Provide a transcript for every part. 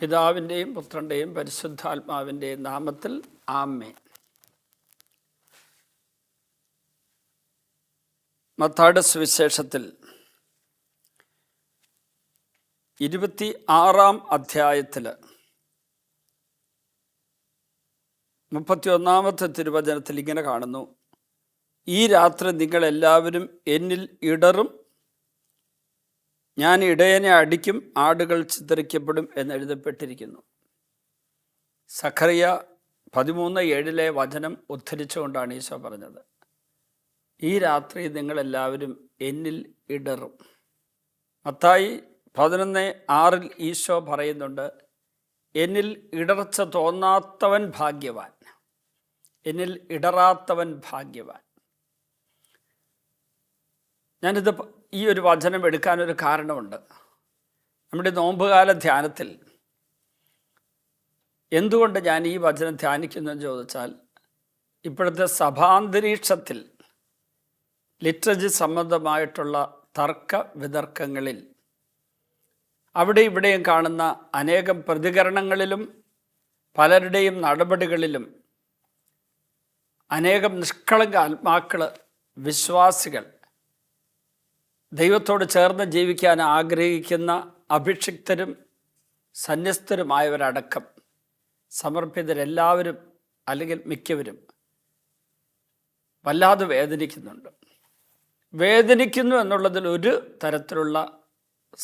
പിതാവിൻ്റെയും പുത്രൻ്റെയും പരിശുദ്ധാത്മാവിൻ്റെയും നാമത്തിൽ ആമേൻ. മത്തായിയുടെ സുവിശേഷത്തിൽ 26-ാം അധ്യായത്തിൽ 31-ാമത്തെ തിരുവചനത്തിൽ ഇങ്ങനെ കാണുന്നു: ഈ രാത്രി നിങ്ങളെല്ലാവരും എന്നിൽ ഇടറും, ഞാൻ ഇടയനെ അടിക്കും, ആടുകൾ ചിതറിക്കപ്പെടും എന്നെഴുതപ്പെട്ടിരിക്കുന്നു. സഖറിയ 13:7 വചനം ഉദ്ധരിച്ചുകൊണ്ടാണ് ഈശോ പറഞ്ഞത്, ഈ രാത്രി നിങ്ങളെല്ലാവരും എന്നിൽ ഇടറും. മത്തായി 11:6 ഈശോ പറയുന്നുണ്ട്, എന്നിൽ ഇടർച്ച തോന്നാത്തവൻ ഭാഗ്യവാൻ, എന്നിൽ ഇടറാത്തവൻ ഭാഗ്യവാൻ. ഞാനിത് ഈ ഒരു വചനം എടുക്കാനൊരു കാരണമുണ്ട്. നമ്മുടെ നോമ്പുകാല ധ്യാനത്തിൽ എന്തുകൊണ്ട് ഞാൻ ഈ വചനം ധ്യാനിക്കുന്നതെന്ന് ചോദിച്ചാൽ, ഇപ്പോഴത്തെ സഭാന്തരീക്ഷത്തിൽ ലിറ്ററേച്ചർ സംബന്ധമായിട്ടുള്ള തർക്ക വിതർക്കങ്ങളിൽ അവിടെ ഇവിടെയും കാണുന്ന അനേകം പ്രതികരണങ്ങളിലും പലരുടെയും നടപടികളിലും അനേകം നിഷ്കളങ്ക ആത്മാക്കൾ, വിശ്വാസികൾ, ദൈവത്തോട് ചേർന്ന് ജീവിക്കാൻ ആഗ്രഹിക്കുന്ന അഭിഷിക്തരും സന്യസ്തരുമായവരടക്കം സമർപ്പിതരെല്ലാവരും അല്ലെങ്കിൽ മിക്കവരും വല്ലാതെ വേദനിക്കുന്നുണ്ട്. വേദനിക്കുന്നു എന്നുള്ളതിൽ ഒരു തരത്തിലുള്ള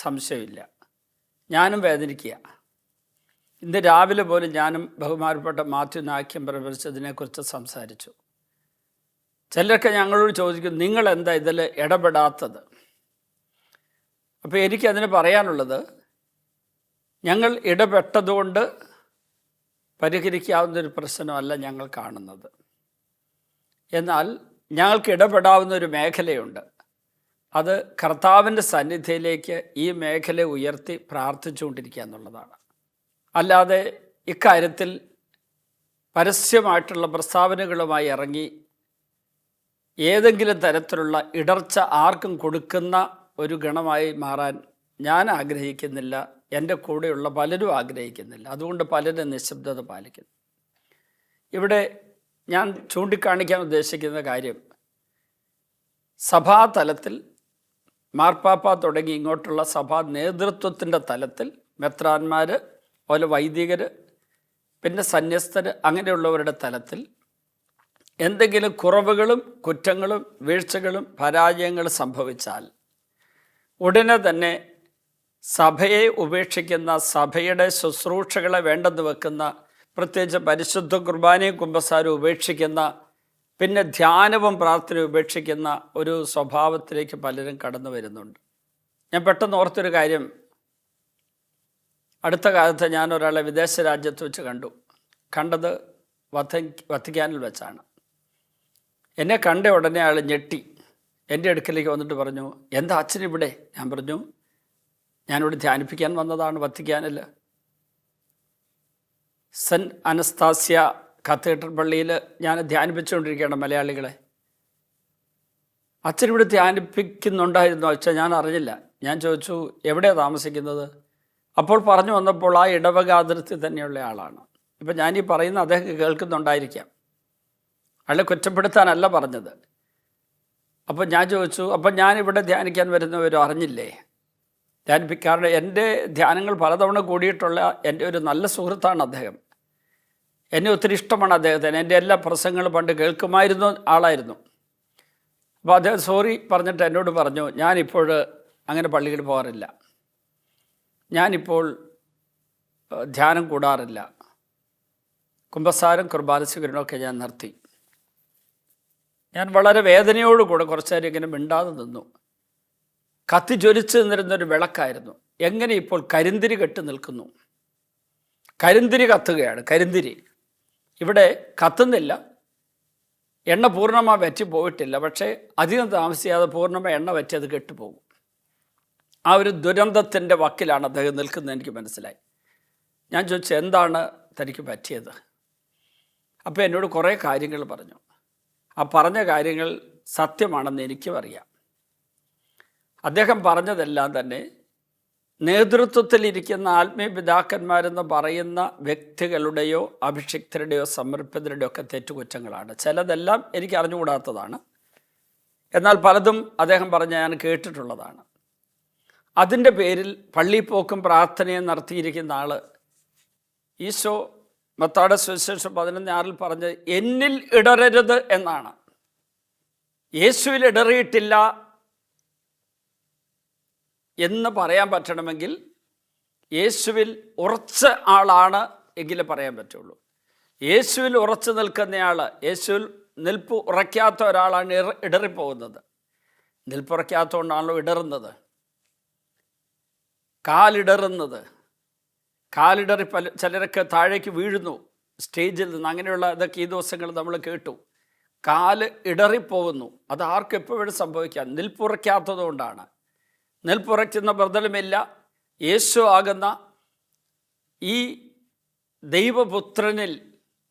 സംശയമില്ല. ഞാനും വേദനിക്കുക. ഇന്ന് രാവിലെ പോലും ഞാനും ബഹുമാനപ്പെട്ട മാത്യു നാക്യം പ്രവചിച്ചതിനെക്കുറിച്ച് സംസാരിച്ചു. ചിലരൊക്കെ ഞങ്ങളോട് ചോദിക്കും, നിങ്ങളെന്താ ഇതിൽ ഇടപെടാത്തത്? അപ്പോൾ എനിക്കതിന് പറയാനുള്ളത്, ഞങ്ങൾ ഇടപെട്ടതുകൊണ്ട് പരിഹരിക്കാവുന്നൊരു പ്രശ്നമല്ല ഞങ്ങൾ കാണുന്നത്. എന്നാൽ ഞങ്ങൾക്ക് ഇടപെടാവുന്ന ഒരു മേഖലയുണ്ട്. അത് കർത്താവിൻ്റെ സന്നിധിയിലേക്ക് ഈ മേഖല ഉയർത്തി പ്രാർത്ഥിച്ചുകൊണ്ടിരിക്കുക എന്നുള്ളതാണ്. അല്ലാതെ ഇക്കാര്യത്തിൽ പരസ്യമായിട്ടുള്ള പ്രസ്താവനകളുമായി ഇറങ്ങി ഏതെങ്കിലും തരത്തിലുള്ള ഇടർച്ച ആർക്കും കൊടുക്കുന്ന ഒരു ഗണമായി മാറാൻ ഞാൻ ആഗ്രഹിക്കുന്നില്ല, എൻ്റെ കൂടെയുള്ള പലരും ആഗ്രഹിക്കുന്നില്ല. അതുകൊണ്ട് പലരും നിശബ്ദത പാലിക്കുന്നു. ഇവിടെ ഞാൻ ചൂണ്ടിക്കാണിക്കാൻ ഉദ്ദേശിക്കുന്ന കാര്യം, സഭാതലത്തിൽ മാർപ്പാപ്പ തുടങ്ങി ഇങ്ങോട്ടുള്ള സഭാ നേതൃത്വത്തിൻ്റെ തലത്തിൽ മെത്രാന്മാർ, അതുപോലെ വൈദികർ, പിന്നെ സന്യസ്തർ, അങ്ങനെയുള്ളവരുടെ തലത്തിൽ എന്തെങ്കിലും കുറവുകളും കുറ്റങ്ങളും വീഴ്ചകളും പരാജയങ്ങളും സംഭവിച്ചാൽ ഉടനെ തന്നെ സഭയെ ഉപേക്ഷിക്കുന്ന, സഭയുടെ ശുശ്രൂഷകളെ വേണ്ടെന്ന് വെക്കുന്ന, പ്രത്യേകിച്ച് പരിശുദ്ധ കുർബാനയും കുമ്പസാരവും ഉപേക്ഷിക്കുന്ന, പിന്നെ ധ്യാനവും പ്രാർത്ഥനയും ഉപേക്ഷിക്കുന്ന ഒരു സ്വഭാവത്തിലേക്ക് പലരും കടന്നു വരുന്നുണ്ട്. ഞാൻ പെട്ടെന്ന് ഓർത്തൊരു കാര്യം, അടുത്ത കാലത്ത് ഞാൻ ഒരാളെ വിദേശ രാജ്യത്ത് വെച്ച് കണ്ടത് വത്തിക്കാനിൽ വെച്ചാണ്. എന്നെ കണ്ട ഉടനെ ആൾ ഞെട്ടി എൻ്റെ അടുക്കലേക്ക് വന്നിട്ട് പറഞ്ഞു, എന്താ അച്ഛനിവിടെ? ഞാൻ പറഞ്ഞു, ഞാനിവിടെ ധ്യാനിപ്പിക്കാൻ വന്നതാണ് വത്തിക്കാനിൽ. സെൻറ്റ് അനസ്താസ്യ കത്തീഡ്രൽ പള്ളിയിൽ ഞാൻ ധ്യാനിപ്പിച്ചുകൊണ്ടിരിക്കുകയാണ് മലയാളികളെ. അച്ഛനിവിടെ ധ്യാനിപ്പിക്കുന്നുണ്ടായിരുന്നോ? അച്ഛൻ ഞാൻ അറിഞ്ഞില്ല. ഞാൻ ചോദിച്ചു, എവിടെയാണ് താമസിക്കുന്നത്? അപ്പോൾ പറഞ്ഞു വന്നപ്പോൾ ആ ഇടവക അതിർത്തി തന്നെയുള്ള ആളാണ്. ഇപ്പം ഞാനീ പറയുന്ന അദ്ദേഹം കേൾക്കുന്നുണ്ടായിരിക്കാം. അയാളെ കുറ്റപ്പെടുത്താനല്ല പറഞ്ഞത്. അപ്പം ഞാൻ ചോദിച്ചു, അപ്പം ഞാനിവിടെ ധ്യാനിക്കാൻ വരുന്നവരും അറിഞ്ഞില്ലേ? കാരണം എൻ്റെ ധ്യാനങ്ങൾ പലതവണ കൂടിയിട്ടുള്ള എൻ്റെ ഒരു നല്ല സുഹൃത്താണ് അദ്ദേഹം. എന്നെ ഒത്തിരി ഇഷ്ടമാണ് അദ്ദേഹത്തിന്. എൻ്റെ എല്ലാ പ്രസംഗങ്ങളും പണ്ട് കേൾക്കുമായിരുന്ന ആളായിരുന്നു. അപ്പോൾ അദ്ദേഹം സോറി പറഞ്ഞിട്ട് എന്നോട് പറഞ്ഞു, ഞാനിപ്പോൾ അങ്ങനെ പള്ളിയിൽ പോകാറില്ല, ഞാനിപ്പോൾ ധ്യാനം കൂടാറില്ല, കുമ്പസാരം കുർബാന സ്വീകരണമൊക്കെ ഞാൻ നിർത്തി. ഞാൻ വളരെ വേദനയോടുകൂടെ കുറച്ചു നേരം ഇങ്ങനെ മിണ്ടാതെ നിന്നു. കത്തിജ്വലിച്ച് നിന്നിരുന്നൊരു വിളക്കായിരുന്നു. എങ്ങനെ ഇപ്പോൾ കരിന്തിരി കെട്ടി നിൽക്കുന്നു? കരിന്തിരി കത്തുകയാണ്. കരിന്തിരി ഇവിടെ കത്തുന്നില്ല, എണ്ണ പൂർണ്ണമായി വറ്റി പോയിട്ടില്ല, പക്ഷേ അധികം താമസിയാതെ പൂർണ്ണമായി എണ്ണ വറ്റി അത് കെട്ടുപോകും. ആ ഒരു ദുരന്തത്തിൻ്റെ വക്കിലാണ് അദ്ദേഹം നിൽക്കുന്നത്, എനിക്ക് മനസ്സിലായി. ഞാൻ ചോദിച്ചു, എന്താണ് തനിക്ക് പറ്റിയത്? അപ്പോൾ എന്നോട് കുറേ കാര്യങ്ങൾ പറഞ്ഞു. ആ പറഞ്ഞ കാര്യങ്ങൾ സത്യമാണെന്ന് എനിക്കും അറിയാം. അദ്ദേഹം പറഞ്ഞതെല്ലാം തന്നെ നേതൃത്വത്തിലിരിക്കുന്ന ആത്മീയ പിതാക്കന്മാരെന്ന് പറയുന്ന വ്യക്തികളുടെയോ അഭിഷിക്തരുടെയോ സമർപ്പിതരുടെയോ ഒക്കെ തെറ്റുകുറ്റങ്ങളാണ്. ചിലതെല്ലാം എനിക്ക് അറിഞ്ഞുകൂടാത്തതാണ്, എന്നാൽ പലതും അദ്ദേഹം പറഞ്ഞ് ഞാൻ കേട്ടിട്ടുള്ളതാണ്. അതിൻ്റെ പേരിൽ പള്ളിപ്പോക്കും പ്രാർത്ഥനയും നടത്തിയിരിക്കുന്ന ആൾ ഈശോ മത്തായിയുടെ സുവിശേഷം 11:6 പറഞ്ഞത് എന്നിൽ ഇടറരുത് എന്നാണ്. യേശുവിൽ ഇടറിയിട്ടില്ല എന്ന് പറയാൻ പറ്റണമെങ്കിൽ യേശുവിൽ ഉറച്ച ആളാണ് എങ്കിലേ പറയാൻ പറ്റുള്ളൂ. യേശുവിൽ ഉറച്ചു നിൽക്കുന്നയാൾ, യേശുവിൽ നിൽപ്പ് ഉറയ്ക്കാത്ത ഒരാളാണ് ഇടറിപ്പോകുന്നത്. നിൽപ്പുറയ്ക്കാത്തതുകൊണ്ടാണല്ലോ ഇടറുന്നത്, കാലിടറുന്നത്. കാലിടറി ചിലരൊക്കെ താഴേക്ക് വീഴുന്നു സ്റ്റേജിൽ നിന്ന്. അങ്ങനെയുള്ള ഇതൊക്കെ ഈ ദിവസങ്ങൾ നമ്മൾ കേട്ടു. കാല് ഇടറിപ്പോകുന്നു. അത് ആർക്കും എപ്പോഴും സംഭവിക്കാം, നിൽപ്പുറയ്ക്കാത്തത് കൊണ്ടാണ്. നിൽപ്പുറയ്ക്കുന്ന ബദലുമില്ല. യേശു ആകുന്ന ഈ ദൈവപുത്രനിൽ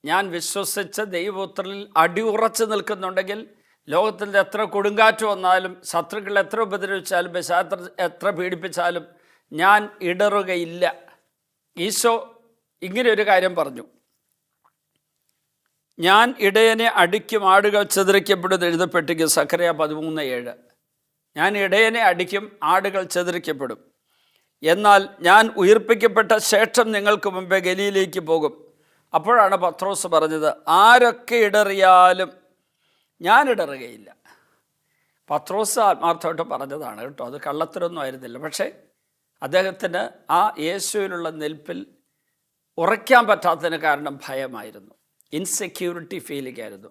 ഞാൻ വിശ്വസിച്ച ദൈവപുത്രനിൽ അടിയുറച്ച് നിൽക്കുന്നുണ്ടെങ്കിൽ ലോകത്തിൽ എത്ര കൊടുങ്കാറ്റ് വന്നാലും, ശത്രുക്കൾ എത്ര ഉപദ്രവിച്ചാലും, പിശാച് എത്ര പീഡിപ്പിച്ചാലും ഞാൻ ഇടറുകയില്ല. ഈശോ ഇങ്ങനെ ഒരു കാര്യം പറഞ്ഞു, ഞാൻ ഇടയനെ അടിക്കും ആടുകൾ ചിതറിക്കപ്പെടുമെന്ന് എഴുതപ്പെട്ടിരിക്കും. സക്കറിയ 13:7. ഞാൻ ഇടയനെ അടിക്കും ആടുകൾ ചിതറിക്കപ്പെടും. എന്നാൽ ഞാൻ ഉയിർപ്പിക്കപ്പെട്ട ശേഷം നിങ്ങൾക്ക് മുമ്പേ ഗലീലയിലേക്ക് പോകും. അപ്പോഴാണ് പത്രോസ് പറഞ്ഞത്, ആരൊക്കെ ഇടറിയാലും ഞാൻ ഇടറുകയില്ല. പത്രോസ് ആത്മാർത്ഥമായിട്ട് പറഞ്ഞതാണ് കേട്ടോ, അത് കള്ളത്തരൊന്നും ആയിരുന്നില്ല. പക്ഷേ അദ്ദേഹത്തിന് ആ യേശുവിലുള്ള നിൽപ്പിൽ ഉറയ്ക്കാൻ പറ്റാത്തതിന് കാരണം ഭയമായിരുന്നു, ഇൻസെക്യൂരിറ്റി ഫീലിംഗ് ആയിരുന്നു,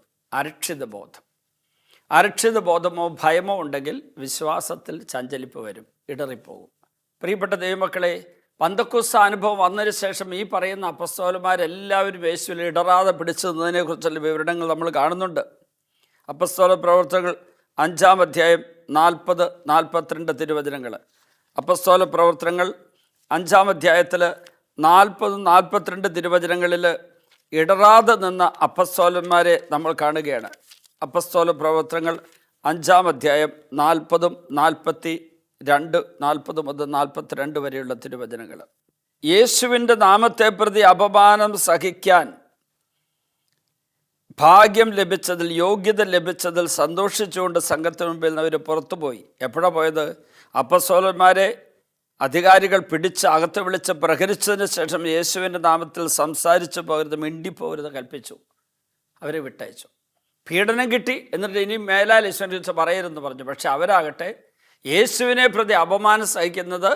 അരക്ഷിത ബോധമോ ഭയമോ ഉണ്ടെങ്കിൽ വിശ്വാസത്തിൽ ചഞ്ചലിപ്പ് വരും, ഇടറിപ്പോകും. പ്രിയപ്പെട്ട ദൈവമക്കളെ, പന്തക്കുസ്ത അനുഭവം വന്നതിന് ശേഷം ഈ പറയുന്ന അപ്പസ്തോലന്മാരെല്ലാവരും യേശുവിൽ ഇടറാതെ പിടിച്ചു നിന്നതിനെക്കുറിച്ചുള്ള വിവരണങ്ങൾ നമ്മൾ കാണുന്നുണ്ട്. അപ്പസ്തോല പ്രവർത്തനങ്ങൾ 5-ാം അധ്യായം 40-42 തിരുവചനങ്ങൾ. അപ്പസ്തോല പ്രവർത്തനങ്ങൾ 5-ാം അധ്യായത്തിൽ 40-42 തിരുവചനങ്ങളിൽ ഇടറാതെ നിന്ന അപ്പസ്തോലന്മാരെ നമ്മൾ കാണുകയാണ്. അപ്പസ്തോല പ്രവർത്തനങ്ങൾ 5-ാം അധ്യായം 40 മുതൽ 42 വരെയുള്ള തിരുവചനങ്ങൾ. യേശുവിൻ്റെ നാമത്തെ പ്രതി അപമാനം സഹിക്കാൻ ഭാഗ്യം ലഭിച്ചതിൽ, യോഗ്യത ലഭിച്ചതിൽ സന്തോഷിച്ചുകൊണ്ട് സംഘത്തിന് മുമ്പിൽ നിന്ന് അവർ പുറത്തുപോയി. എപ്പോഴാണ് പോയത്? അപ്പസ്തോലന്മാരെ അധികാരികൾ പിടിച്ച് അകത്ത് വിളിച്ച് പ്രഹരിച്ചതിന് ശേഷം യേശുവിൻ്റെ നാമത്തിൽ സംസാരിച്ചു പോകരുത്, മിണ്ടിപ്പോകരുത് കൽപ്പിച്ചു. അവരെ വിട്ടയച്ചു. പീഡനം കിട്ടി, എന്നിട്ട് ഇനി മേലാൽ യേശുവിനെ കുറിച്ച് പറയരുതെന്ന് പറഞ്ഞു. പക്ഷെ അവരാകട്ടെ യേശുവിനെ പ്രതി അപമാനം സഹിക്കുന്നത്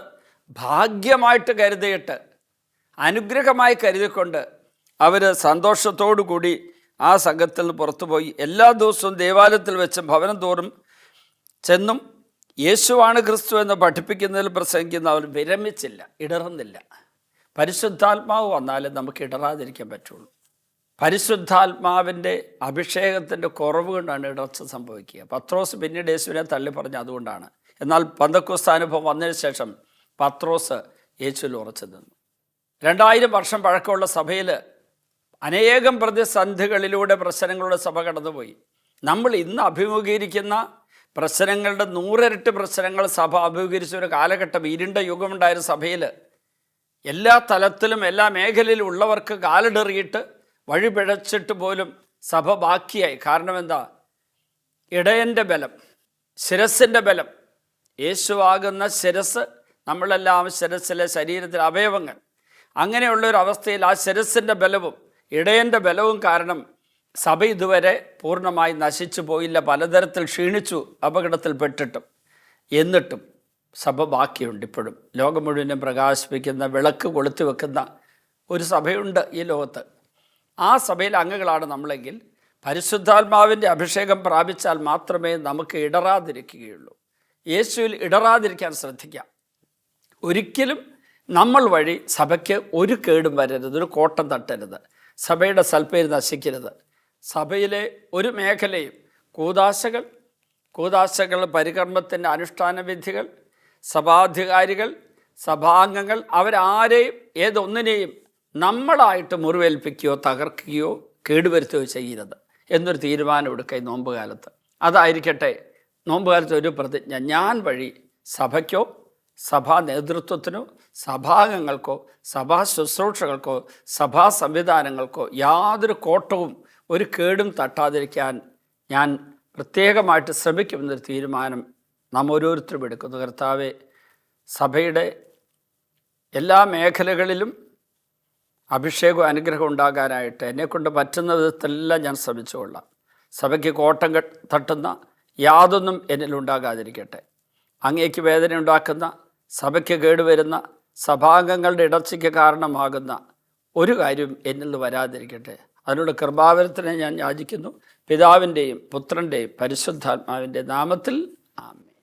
ഭാഗ്യമായിട്ട് കരുതിയിട്ട്, അനുഗ്രഹമായി കരുതിക്കൊണ്ട് അവർ സന്തോഷത്തോടു കൂടി ആ സംഘത്തിൽ നിന്ന് പുറത്തുപോയി. എല്ലാ ദിവസവും ദേവാലയത്തിൽ വെച്ച് ഭവനം തോറും ചെന്നും യേശുവാണ് ക്രിസ്തു എന്ന് പഠിപ്പിക്കുന്നതിൽ പ്രസംഗിക്കുന്ന അവർ വിരമിച്ചില്ല, ഇടറുന്നില്ല. പരിശുദ്ധാത്മാവ് വന്നാലും നമുക്ക് ഇടറാതിരിക്കാൻ പറ്റുള്ളൂ. പരിശുദ്ധാത്മാവിൻ്റെ അഭിഷേകത്തിൻ്റെ കുറവ് കൊണ്ടാണ് ഇടർച്ച സംഭവിക്കുക. പത്രോസ് പിന്നീട് യേശുവിനെ തള്ളി പറഞ്ഞ അതുകൊണ്ടാണ്. എന്നാൽ പന്തക്കുസ്ത അനുഭവം വന്നതിന് ശേഷം പത്രോസ് യേശുവിൽ ഉറച്ചു നിന്നു. 2000 വർഷം പഴക്കമുള്ള സഭയിൽ അനേകം പ്രതിസന്ധികളിലൂടെ പ്രശ്നങ്ങളുടെ സഭ കടന്നുപോയി. നമ്മൾ ഇന്ന് അഭിമുഖീകരിക്കുന്ന പ്രശ്നങ്ങളുടെ 100 ഇരട്ടി പ്രശ്നങ്ങൾ സഭ അഭിമുഖീകരിച്ച ഒരു കാലഘട്ടം, ഇരുണ്ട യുഗമുണ്ടായിരുന്ന സഭയിൽ എല്ലാ തലത്തിലും എല്ലാ മേഖലയിലും ഉള്ളവർക്ക് കാലിടറിയിട്ട് വഴി പിഴച്ചിട്ട് പോലും സഭ ബാക്കിയായി. കാരണം എന്താ? ഇടയൻ്റെ ബലം, ശിരസിൻ്റെ ബലം. യേശുവാകുന്ന ശിരസ്, നമ്മളെല്ലാം ശിരസിലെ ശരീരത്തിലെ അവയവങ്ങൾ. അങ്ങനെയുള്ളൊരവസ്ഥയിൽ ആ ശിരസിൻ്റെ ബലവും ഇടയൻ്റെ ബലവും കാരണം സഭ ഇതുവരെ പൂർണ്ണമായി നശിച്ചു പോയില്ല. പലതരത്തിൽ ക്ഷീണിച്ചു, അപകടത്തിൽപ്പെട്ടിട്ടും. എന്നിട്ടും സഭ ബാക്കിയുണ്ട്. ഇപ്പോഴും ലോകം മുഴുവനും പ്രകാശിപ്പിക്കുന്ന വിളക്ക് കൊളുത്തി വെക്കുന്ന ഒരു സഭയുണ്ട് ഈ ലോകത്ത്. ആ സഭയിൽ അംഗങ്ങളാണ് നമ്മളെങ്കിൽ പരിശുദ്ധാത്മാവിൻ്റെ അഭിഷേകം പ്രാപിച്ചാൽ മാത്രമേ നമുക്ക് ഇടറാതിരിക്കുകയുള്ളൂ. യേശുവിൽ ഇടറാതിരിക്കാൻ ശ്രദ്ധിക്കാം. ഒരിക്കലും നമ്മൾ വഴി സഭയ്ക്ക് ഒരു കേടും വരരുത്, ഒരു കോട്ടം തട്ടരുത്, സഭയുടെ സൽപ്പേര് നശിക്കരുത്. സഭയിലെ ഒരു മേഖലയും കൂദാശകൾ, പരികർമ്മത്തിൻ്റെ അനുഷ്ഠാന വിധികൾ, സഭാധികാരികൾ, സഭാംഗങ്ങൾ, അവരാരെയും ഏതൊന്നിനെയും നമ്മളായിട്ട് മുറിവേൽപ്പിക്കുകയോ തകർക്കുകയോ കേടുവരുത്തുകയോ ചെയ്യരുത് എന്നൊരു തീരുമാനം എടുക്കുക ഈ നോമ്പ് കാലത്ത്. അതായിരിക്കട്ടെ നോമ്പ് കാലത്ത് ഒരു പ്രതിജ്ഞ. ഞാൻ വഴി സഭയ്ക്കോ സഭാ നേതൃത്വത്തിനോ സഭാംഗങ്ങൾക്കോ സഭാ ശുശ്രൂഷകൾക്കോ സഭാ സംവിധാനങ്ങൾക്കോ യാതൊരു കോട്ടവും ഒരു കേടും തട്ടാതിരിക്കാൻ ഞാൻ പ്രത്യേകമായിട്ട് ശ്രമിക്കുമെന്നൊരു തീരുമാനം നാം ഓരോരുത്തരും എടുക്കുന്നു. കർത്താവെ, സഭയുടെ എല്ലാ മേഖലകളിലും അഭിഷേകവും അനുഗ്രഹം ഉണ്ടാകാനായിട്ട് എന്നെക്കൊണ്ട് പറ്റുന്ന വിധത്തിലെല്ലാം ഞാൻ ശ്രമിച്ചുകൊള്ളാം. സഭയ്ക്ക് കോട്ടം തട്ടുന്ന യാതൊന്നും എന്നിലുണ്ടാകാതിരിക്കട്ടെ. അങ്ങേക്ക് വേദന ഉണ്ടാക്കുന്ന, സഭയ്ക്ക് കേടുവരുന്ന, സഭാംഗങ്ങളുടെ ഇടർച്ചയ്ക്ക് കാരണമാകുന്ന ഒരു കാര്യം എന്നിൽ നിന്ന് വരാതിരിക്കട്ടെ. അതിനുള്ള കൃപാവരത്തിനെ ഞാൻ യാചിക്കുന്നു. പിതാവിൻ്റെയും പുത്രൻ്റെയും പരിശുദ്ധാത്മാവിൻ്റെ നാമത്തിൽ ആമേൻ.